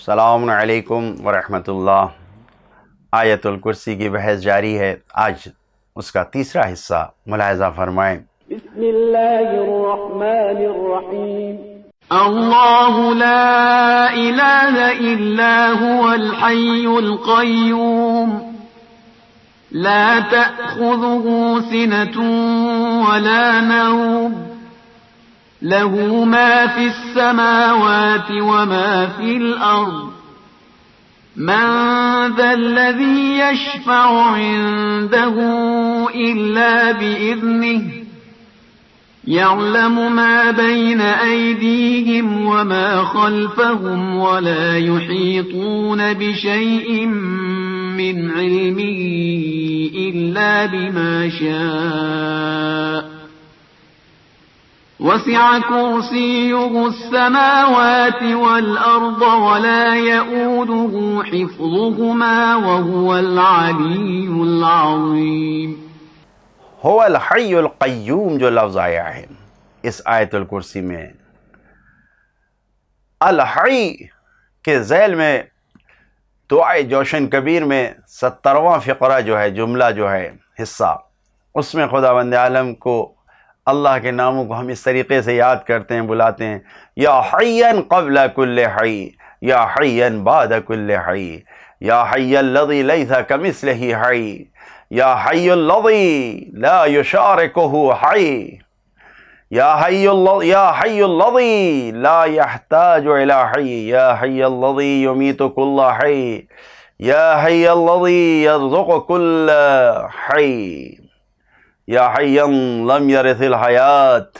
السلام علیکم ورحمۃ اللہ۔ آیت الکرسی کی بحث جاری ہے، آج اس کا تیسرا حصہ ملاحظہ فرمائیں۔ بسم اللہ الرحمن الرحیم۔ اللہ لا الہ الا هو الحی القیوم لا تأخذه سنة ولا نوم له ما في السماوات وما في الأرض من ذا الذي يشفع عنده إلا بإذنه يعلم ما بين أيديهم وما خلفهم ولا يحيطون بشيء من علمه إلا بما شاء وسع كرسيه السماوات والأرض ولا يؤوده حفظهما وهو العلي العظيم۔ هو الحی القیوم جو لفظ آیا ہے اس آیت الکرسی میں، الحی کے ذیل میں دعائے جوشن کبیر میں 70واں فقرہ جو ہے، جملہ جو ہے، حصہ، اس میں خداوند عالم کو، اللہ کے ناموں کو ہم اس طریقے سے یاد کرتے ہیں، بلاتے ہیں، یا حیاً قبل کل حی، یا حیاً بعد کل حی، یا حی الذی لیس کمثلہ حی، یا حی الذی لا یشارکہ حی، یا حی الذی لا یحتاج الی حی، یا حی الذی یمیت کل حی، یا حی الذی یرزق کل حی، یا حیا لم یرث الحیات،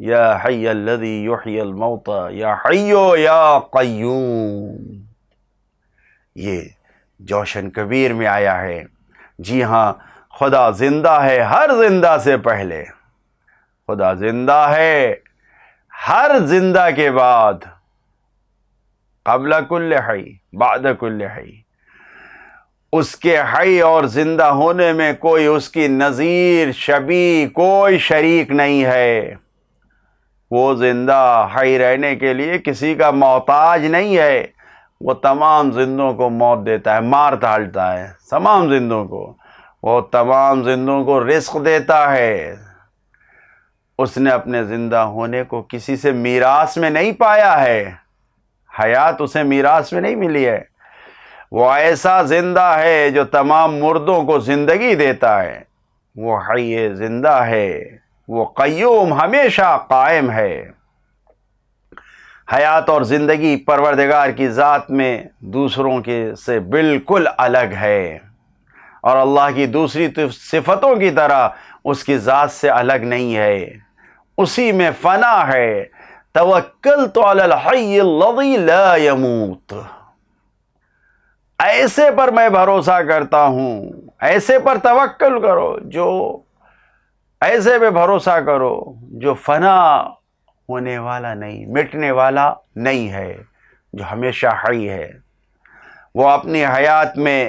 یا حی الذی یحیی الموتى، یا حی یا قیوم۔ یہ جوشن کبیر میں آیا ہے۔ جی ہاں، خدا زندہ ہے ہر زندہ سے پہلے، خدا زندہ ہے ہر زندہ کے بعد، قبل کل حی بعد کل حی۔ اس کے حی اور زندہ ہونے میں کوئی اس کی نظیر شبیہ کوئی شریک نہیں ہے۔ وہ زندہ حی رہنے کے لیے کسی کا محتاج نہیں ہے۔ وہ تمام زندوں کو موت دیتا ہے، مار ڈالتا ہے تمام زندوں کو، وہ تمام زندوں کو رزق دیتا ہے۔ اس نے اپنے زندہ ہونے کو کسی سے میراث میں نہیں پایا ہے، حیات اسے میراث میں نہیں ملی ہے۔ وہ ایسا زندہ ہے جو تمام مردوں کو زندگی دیتا ہے، وہ حی زندہ ہے، وہ قیوم ہمیشہ قائم ہے۔ حیات اور زندگی پروردگار کی ذات میں دوسروں کے سے بالکل الگ ہے، اور اللہ کی دوسری صفتوں کی طرح اس کی ذات سے الگ نہیں ہے، اسی میں فنا ہے۔ توکلت علی الحی الذی لا یموت، ایسے پر میں بھروسہ کرتا ہوں، ایسے پر توکل کرو، جو ایسے پہ بھروسہ کرو جو فنا ہونے والا نہیں، مٹنے والا نہیں ہے، جو ہمیشہ حی ہے۔ وہ اپنی حیات میں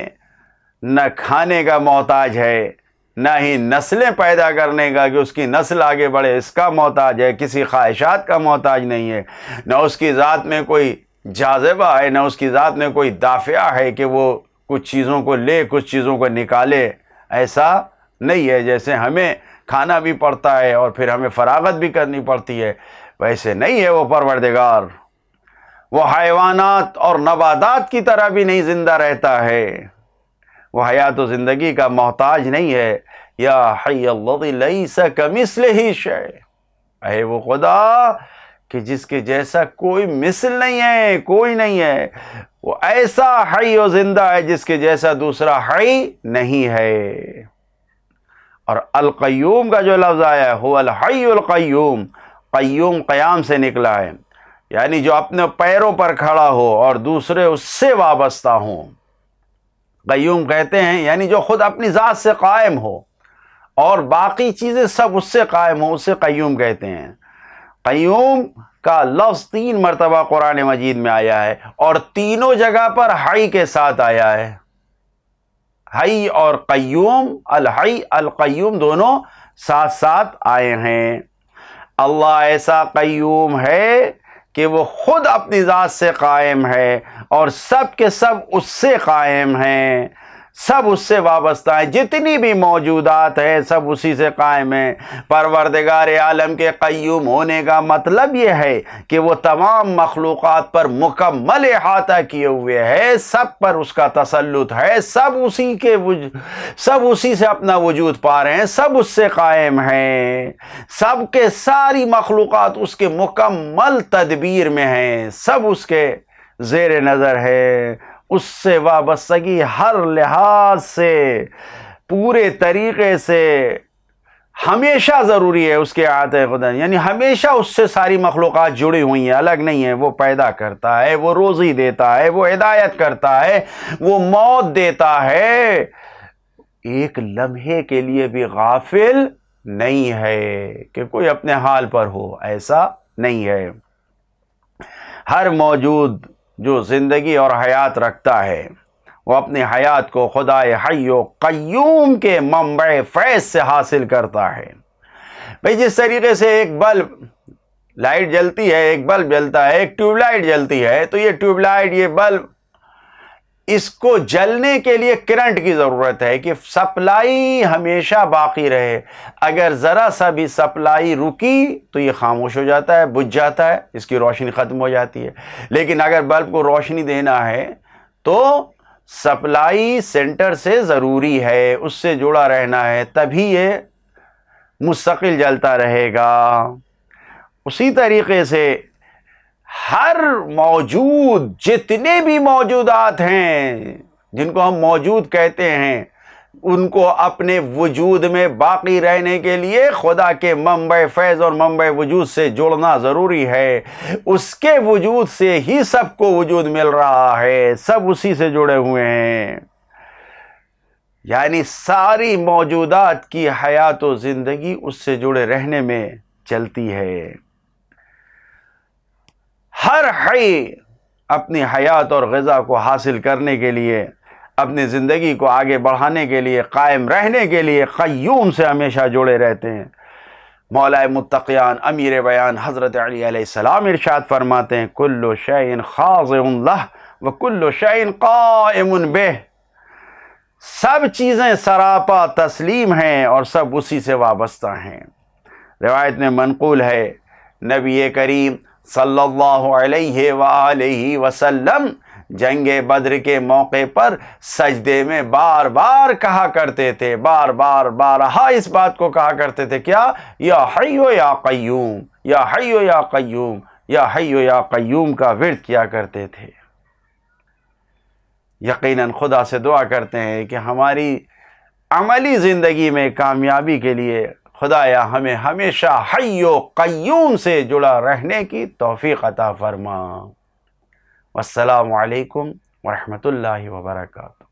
نہ کھانے کا محتاج ہے، نہ ہی نسلیں پیدا کرنے کا کہ اس کی نسل آگے بڑھے اس کا محتاج ہے، کسی خواہشات کا محتاج نہیں ہے، نہ اس کی ذات میں کوئی جاذبہ ہے، نہ اس کی ذات میں کوئی دافعہ ہے کہ وہ کچھ چیزوں کو لے کچھ چیزوں کو نکالے۔ ایسا نہیں ہے، جیسے ہمیں کھانا بھی پڑتا ہے اور پھر ہمیں فراغت بھی کرنی پڑتی ہے، ویسے نہیں ہے وہ پروردگار۔ وہ حیوانات اور نباتات کی طرح بھی نہیں زندہ رہتا ہے، وہ حیات و زندگی کا محتاج نہیں ہے۔ یا حی الذی لیس کمثلہ شیء، اے وہ خدا کہ جس کے جیسا کوئی مثل نہیں ہے، کوئی نہیں ہے، وہ ایسا حی و زندہ ہے جس کے جیسا دوسرا حی نہیں ہے۔ اور القیوم کا جو لفظ آیا ہے، هو الحی القیوم، قیوم قیام سے نکلا ہے، یعنی جو اپنے پیروں پر کھڑا ہو اور دوسرے اس سے وابستہ ہوں۔ قیوم کہتے ہیں یعنی جو خود اپنی ذات سے قائم ہو اور باقی چیزیں سب اس سے قائم ہوں، اسے قیوم کہتے ہیں۔ قیوم کا لفظ 3 مرتبہ قرآن مجید میں آیا ہے، اور تینوں جگہ پر حی کے ساتھ آیا ہے۔ حی اور قیوم، الحی القیوم دونوں ساتھ ساتھ آئے ہیں۔ اللہ ایسا قیوم ہے کہ وہ خود اپنی ذات سے قائم ہے اور سب کے سب اس سے قائم ہیں، سب اس سے وابستہ ہیں، جتنی بھی موجودات ہیں سب اسی سے قائم ہیں۔ پروردگار عالم کے قیوم ہونے کا مطلب یہ ہے کہ وہ تمام مخلوقات پر مکمل احاطہ کیے ہوئے ہے، سب پر اس کا تسلط ہے، سب اسی سے اپنا وجود پا رہے ہیں، سب اس سے قائم ہیں، سب کے ساری مخلوقات اس کے مکمل تدبیر میں ہیں، سب اس کے زیر نظر ہے۔ اس سے وابستگی ہر لحاظ سے پورے طریقے سے ہمیشہ ضروری ہے، اس کے احاطہ خدا، یعنی ہمیشہ اس سے ساری مخلوقات جڑی ہوئی ہیں، الگ نہیں ہیں۔ وہ پیدا کرتا ہے، وہ روزی دیتا ہے، وہ ہدایت کرتا ہے، وہ موت دیتا ہے، ایک لمحے کے لیے بھی غافل نہیں ہے کہ کوئی اپنے حال پر ہو، ایسا نہیں ہے۔ ہر موجود جو زندگی اور حیات رکھتا ہے وہ اپنی حیات کو خدائے حی و قیوم کے منبع فیض سے حاصل کرتا ہے۔ بھئی جس طریقے سے ایک بلب، لائٹ جلتی ہے، ایک بلب جلتا ہے، ایک ٹیوب لائٹ جلتی ہے، تو یہ ٹیوب لائٹ، یہ بلب، اس کو جلنے کے لیے کرنٹ کی ضرورت ہے کہ سپلائی ہمیشہ باقی رہے۔ اگر ذرا سا بھی سپلائی رکی تو یہ خاموش ہو جاتا ہے، بجھ جاتا ہے، اس کی روشنی ختم ہو جاتی ہے۔ لیکن اگر بلب کو روشنی دینا ہے تو سپلائی سینٹر سے ضروری ہے، اس سے جڑا رہنا ہے، تبھی یہ مستقل جلتا رہے گا۔ اسی طریقے سے ہر موجود، جتنے بھی موجودات ہیں جن کو ہم موجود کہتے ہیں، ان کو اپنے وجود میں باقی رہنے کے لیے خدا کے منبع فیض اور منبع وجود سے جڑنا ضروری ہے۔ اس کے وجود سے ہی سب کو وجود مل رہا ہے، سب اسی سے جڑے ہوئے ہیں، یعنی ساری موجودات کی حیات و زندگی اس سے جڑے رہنے میں چلتی ہے۔ ہر حی اپنی حیات اور غذا کو حاصل کرنے کے لیے، اپنی زندگی کو آگے بڑھانے کے لیے، قائم رہنے کے لیے قیوم سے ہمیشہ جڑے رہتے ہیں۔ مولا متقیان امیر بیان حضرت علی علیہ السلام ارشاد فرماتے ہیں، کل شیء خاضع لہ وکل شیء قائم بہ، سب چیزیں سراپا تسلیم ہیں اور سب اسی سے وابستہ ہیں۔ روایت میں منقول ہے، نبی کریم صلی اللہ علیہ وآلہ وسلم جنگ بدر کے موقع پر سجدے میں بار بار کہا کرتے تھے، بارہا اس بات کو کہا کرتے تھے، کیا؟ یا حی یا قیوم، یا حی یا قیوم، یا حی یا قیوم کا ورد کیا کرتے تھے۔ یقیناً خدا سے دعا کرتے ہیں کہ ہماری عملی زندگی میں کامیابی کے لیے خدایا ہمیں ہمیشہ حی و قیوم سے جڑا رہنے کی توفیق عطا فرما۔ والسلام علیکم ورحمۃ اللہ وبرکاتہ۔